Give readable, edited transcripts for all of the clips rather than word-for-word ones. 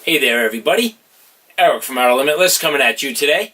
Hey there everybody, Eric from Outer Limitless coming at you today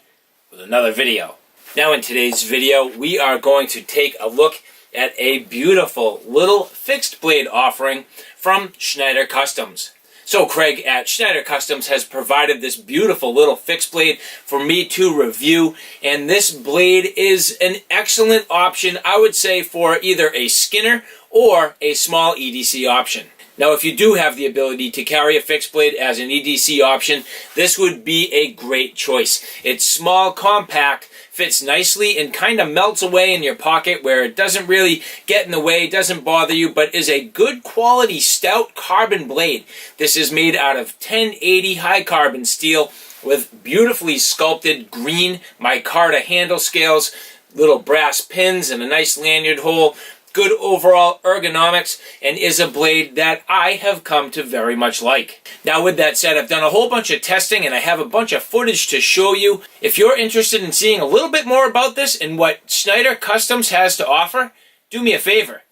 with another video. Now in today's video we are going to take a look at a beautiful little fixed blade offering from Schneider Customs. So Craig at Schneider Customs has provided this beautiful little fixed blade for me to review, and this blade is an excellent option, I would say, for either a Skinner or a small EDC option. Now, if you do have the ability to carry a fixed blade as an EDC option, this would be a great choice. It's small, compact, fits nicely, and kind of melts away in your pocket where it doesn't really get in the way, doesn't bother you, but is a good quality stout carbon blade. This is made out of 1080 high carbon steel with beautifully sculpted green micarta handle scales, little brass pins, and a nice lanyard hole. Good overall ergonomics, and is a blade that I have come to very much like. Now with that said, I've done a whole bunch of testing and I have a bunch of footage to show you. If you're interested in seeing a little bit more about this and what Schneider Customs has to offer, do me a favor.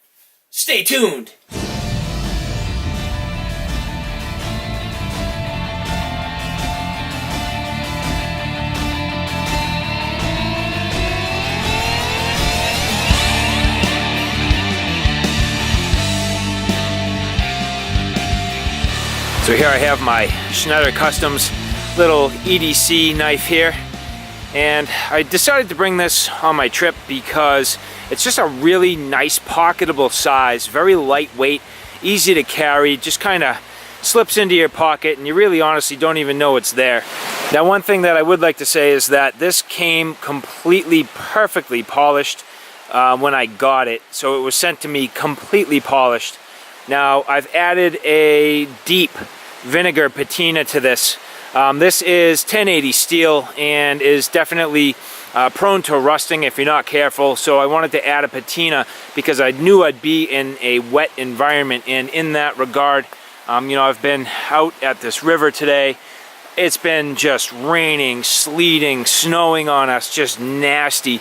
Stay tuned. So here I have my Schneider Customs little EDC knife here, and I decided to bring this on my trip because it's just a really nice pocketable size, very lightweight, easy to carry, just kind of slips into your pocket and you really honestly don't even know it's there. Now one thing that I would like to say is that this came completely perfectly polished when I got it, so it was sent to me completely polished. Now I've added a deep vinegar patina to this. This is 1080 steel and is definitely prone to rusting if you're not careful, so I wanted to add a patina because I knew I'd be in a wet environment, and in that regard, you know, I've been out at this river today. It's been just raining, sleeting, snowing on us, just nasty.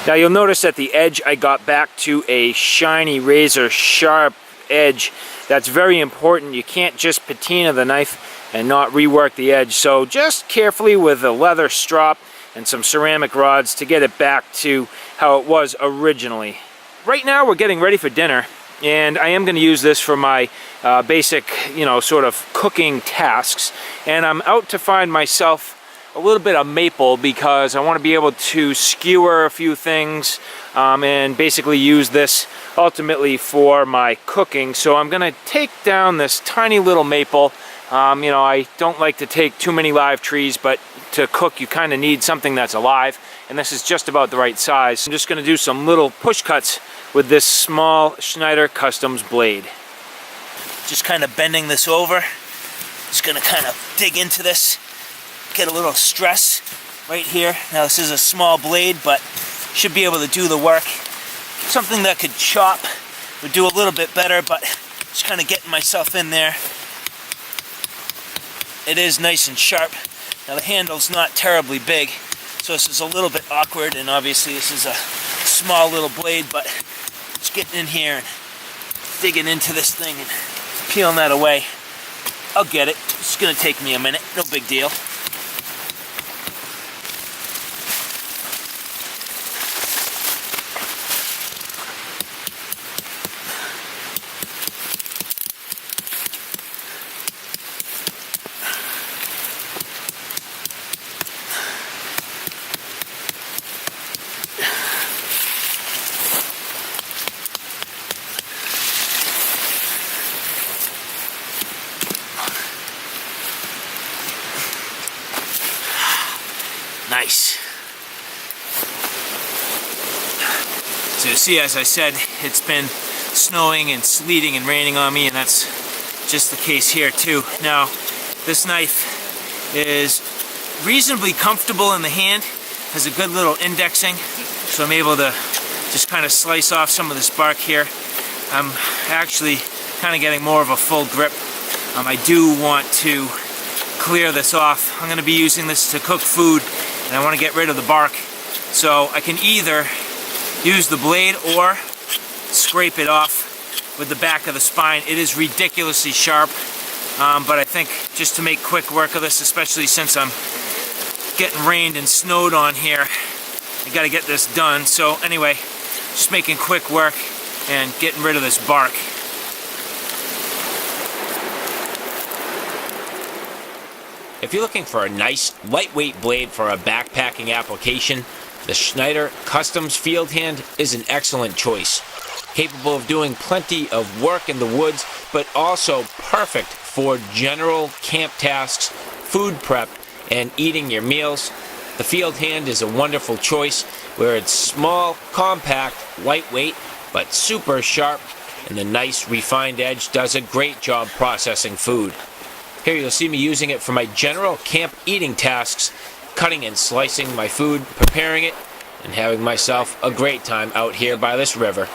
Now you'll notice at the edge I got back to a shiny razor sharp edge. That's very important. You can't just patina the knife and not rework the edge, so just carefully with a leather strop and some ceramic rods to get it back to how it was originally. Right now we're getting ready for dinner, and I am going to use this for my basic, you know, sort of cooking tasks, and I'm out to find myself a little bit of maple because I want to be able to skewer a few things and basically use this ultimately for my cooking. So I'm gonna take down this tiny little maple. You know, I don't like to take too many live trees, but to cook you kind of need something that's alive, and this is just about the right size. I'm just gonna do some little push cuts with this small Schneider Customs blade. Just kind of bending this over. Just gonna kind of dig into this, get a little stress right here. Now this is a small blade, but should be able to do the work. Something that could chop would do a little bit better, but just kind of getting myself in there. It is nice and sharp. Now the handle's not terribly big, so this is a little bit awkward, and obviously this is a small little blade, but just getting in here and digging into this thing and peeling that away. I'll get it. It's gonna take me a minute, no big deal. Nice. So you see, as I said, it's been snowing and sleeting and raining on me, and that's just the case here too. Now, this knife is reasonably comfortable in the hand, has a good little indexing, so I'm able to just kind of slice off some of this bark here. I'm actually kind of getting more of a full grip. I do want to clear this off. I'm going to be using this to cook food, and I want to get rid of the bark. So I can either use the blade or scrape it off with the back of the spine. It is ridiculously sharp. but I think just to make quick work of this, especially since I'm getting rained and snowed on here, I got to get this done. So anyway, just making quick work and getting rid of this bark. If you're looking for a nice, lightweight blade for a backpacking application, the Schneider Customs field hand is an excellent choice. Capable of doing plenty of work in the woods, but also perfect for general camp tasks, food prep, and eating your meals. The field hand is a wonderful choice where it's small, compact, lightweight, but super sharp, and the nice refined edge does a great job processing food. Here you'll see me using it for my general camp eating tasks, cutting and slicing my food, preparing it, and having myself a great time out here by this river.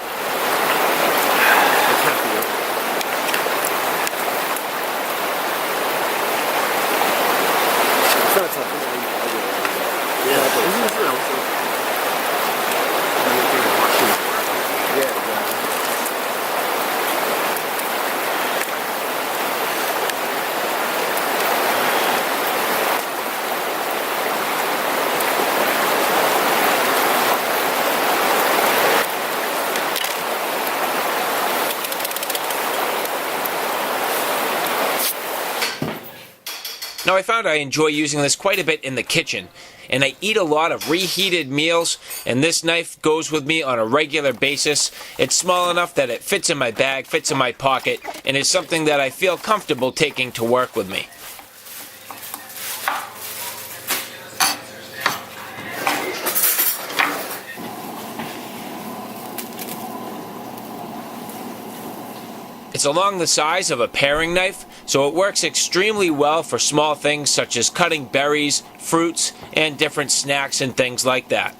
Now I found I enjoy using this quite a bit in the kitchen, and I eat a lot of reheated meals, and this knife goes with me on a regular basis. It's small enough that it fits in my bag, fits in my pocket, and is something that I feel comfortable taking to work with me. It's along the size of a paring knife, so it works extremely well for small things such as cutting berries, fruits, and different snacks and things like that.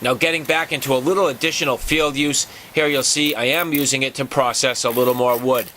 Now getting back into a little additional field use, here you'll see I am using it to process a little more wood.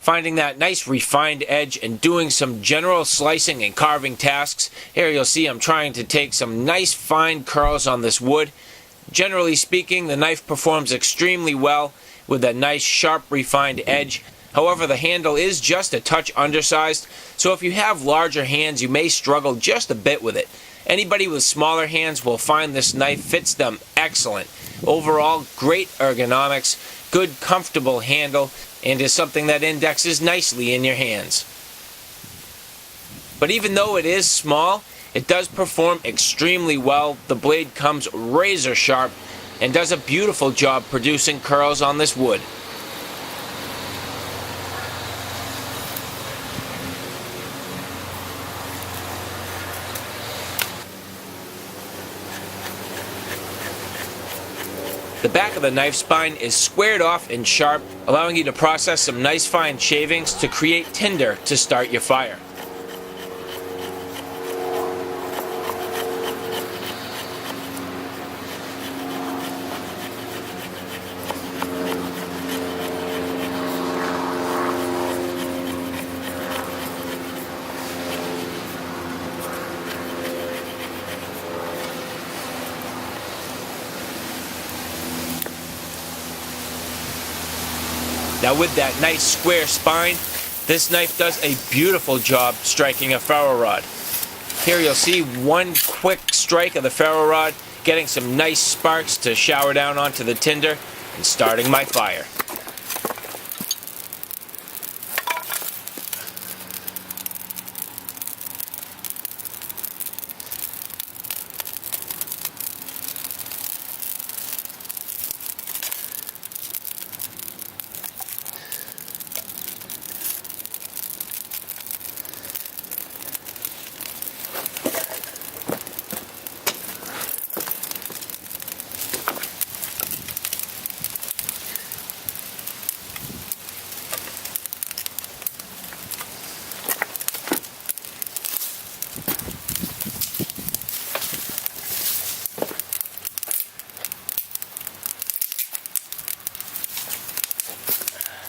Finding that nice refined edge and doing some general slicing and carving tasks. Here you'll see I'm trying to take some nice fine curls on this wood. Generally speaking, the knife performs extremely well with a nice sharp refined edge. However, the handle is just a touch undersized, so if you have larger hands you may struggle just a bit with it. Anybody with smaller hands will find this knife fits them excellent. Overall, great ergonomics, good comfortable handle, and is something that indexes nicely in your hands. But even though it is small, it does perform extremely well. The blade comes razor sharp and does a beautiful job producing curls on this wood. The back of the knife spine is squared off and sharp, allowing you to process some nice fine shavings to create tinder to start your fire. Now with that nice square spine, this knife does a beautiful job striking a ferro rod. Here you'll see one quick strike of the ferro rod, getting some nice sparks to shower down onto the tinder and starting my fire.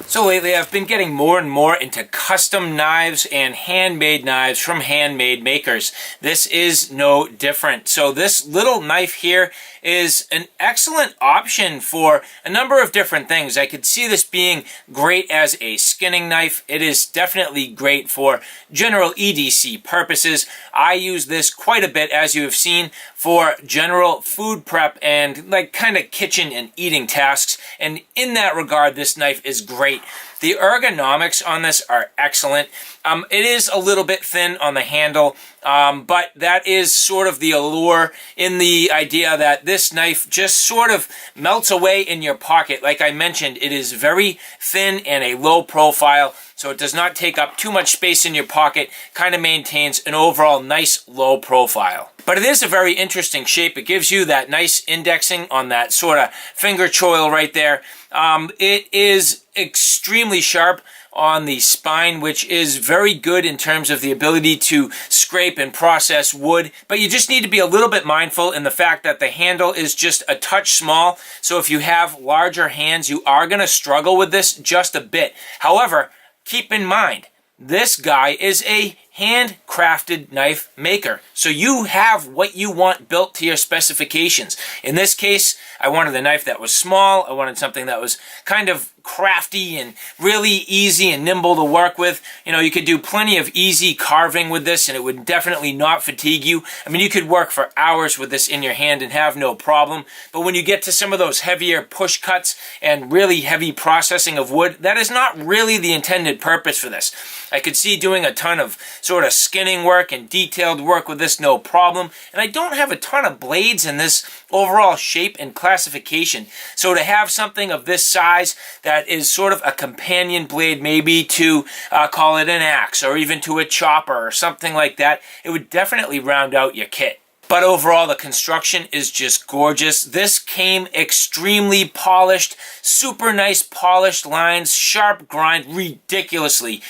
So lately I've been getting more and more into custom knives and handmade knives from handmade makers. This is no different. So this little knife here is an excellent option for a number of different things. I could see this being great as a skinning knife. It is definitely great for general EDC purposes. I use this quite a bit, as you have seen, for general food prep and like kind of kitchen and eating tasks. And in that regard, this knife is great. The ergonomics on this are excellent. It is a little bit thin on the handle, but that is sort of the allure in the idea that this knife just sort of melts away in your pocket. Like I mentioned, it is very thin and a low profile, so it does not take up too much space in your pocket, kind of maintains an overall nice low profile. But it is a very interesting shape. It gives you that nice indexing on that sort of finger choil right there. It is extremely sharp on the spine, which is very good in terms of the ability to scrape and process wood. But you just need to be a little bit mindful in the fact that the handle is just a touch small. So if you have larger hands, you are going to struggle with this just a bit. However, keep in mind, this guy is a handcrafted knife maker. So you have what you want built to your specifications. In this case, I wanted a knife that was small. I wanted something that was kind of crafty and really easy and nimble to work with. You know, you could do plenty of easy carving with this and it would definitely not fatigue you. I mean, you could work for hours with this in your hand and have no problem. But when you get to some of those heavier push cuts and really heavy processing of wood, that is not really the intended purpose for this. I could see doing a ton of sort of skinning work and detailed work with this, no problem. And I don't have a ton of blades in this overall shape and classification. So to have something of this size that is sort of a companion blade, maybe to call it an axe or even to a chopper or something like that, it would definitely round out your kit. But overall, the construction is just gorgeous. This came extremely polished, super nice polished lines, sharp grind, ridiculously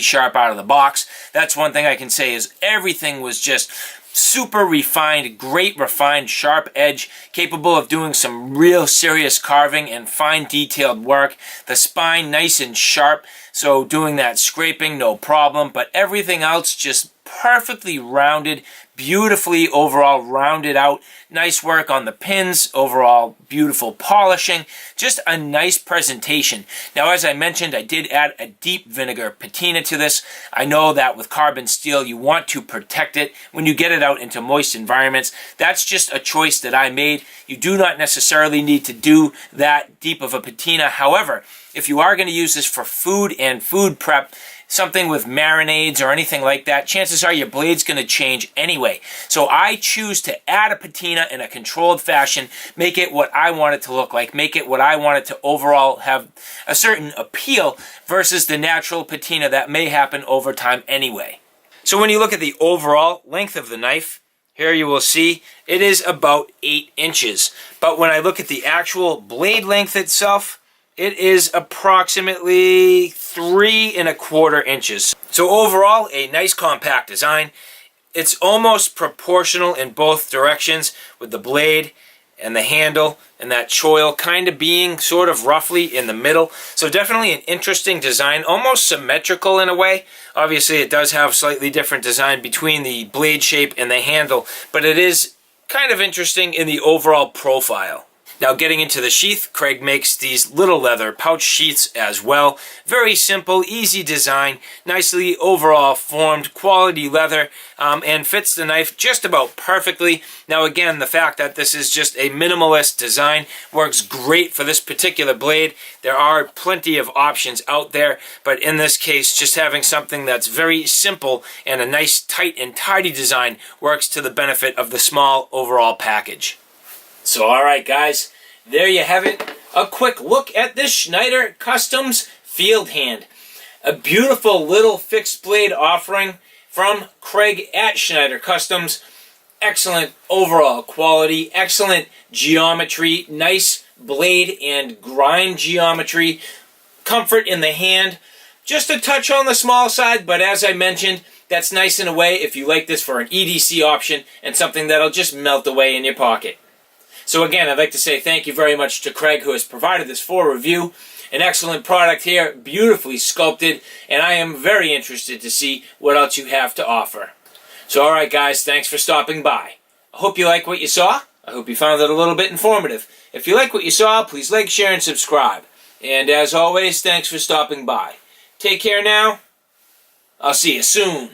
sharp out of the box. That's one thing I can say is everything was just super refined, great refined, sharp edge, capable of doing some real serious carving and fine detailed work. The spine nice and sharp, so doing that scraping, no problem. But everything else just perfectly rounded, beautifully overall rounded out. Nice work on the pins, overall beautiful polishing, just a nice presentation. Now, as I mentioned, I did add a deep vinegar patina to this. I know that with carbon steel, you want to protect it when you get it out into moist environments. That's just a choice that I made. You do not necessarily need to do that deep of a patina. However, if you are going to use this for food and food prep, something with marinades or anything like that, chances are your blade's going to change anyway. So I choose to add a patina in a controlled fashion, make it what I want it to look like, make it what I want it to overall have a certain appeal versus the natural patina that may happen over time anyway. So when you look at the overall length of the knife, here you will see it is about 8 inches. But when I look at the actual blade length itself, it is approximately 3 1/4 inches. So overall, a nice compact design. It's almost proportional in both directions with the blade and the handle and that choil kind of being sort of roughly in the middle. So definitely an interesting design, almost symmetrical in a way. Obviously, it does have slightly different design between the blade shape and the handle, but it is kind of interesting in the overall profile. Now getting into the sheath, Craig makes these little leather pouch sheaths as well. Very simple, easy design, nicely overall formed, quality leather, and fits the knife just about perfectly. Now again, the fact that this is just a minimalist design works great for this particular blade. There are plenty of options out there, but in this case, just having something that's very simple and a nice tight and tidy design works to the benefit of the small overall package. So alright guys, there you have it. A quick look at this Schneider Customs field hand. A beautiful little fixed blade offering from Craig at Schneider Customs. Excellent overall quality, excellent geometry, nice blade and grind geometry, comfort in the hand. Just a touch on the small side, but as I mentioned, that's nice in a way if you like this for an EDC option and something that'll just melt away in your pocket. So again, I'd like to say thank you very much to Craig who has provided this for review. An excellent product here, beautifully sculpted, and I am very interested to see what else you have to offer. So alright guys, thanks for stopping by. I hope you like what you saw. I hope you found it a little bit informative. If you like what you saw, please like, share, and subscribe. And as always, thanks for stopping by. Take care now. I'll see you soon.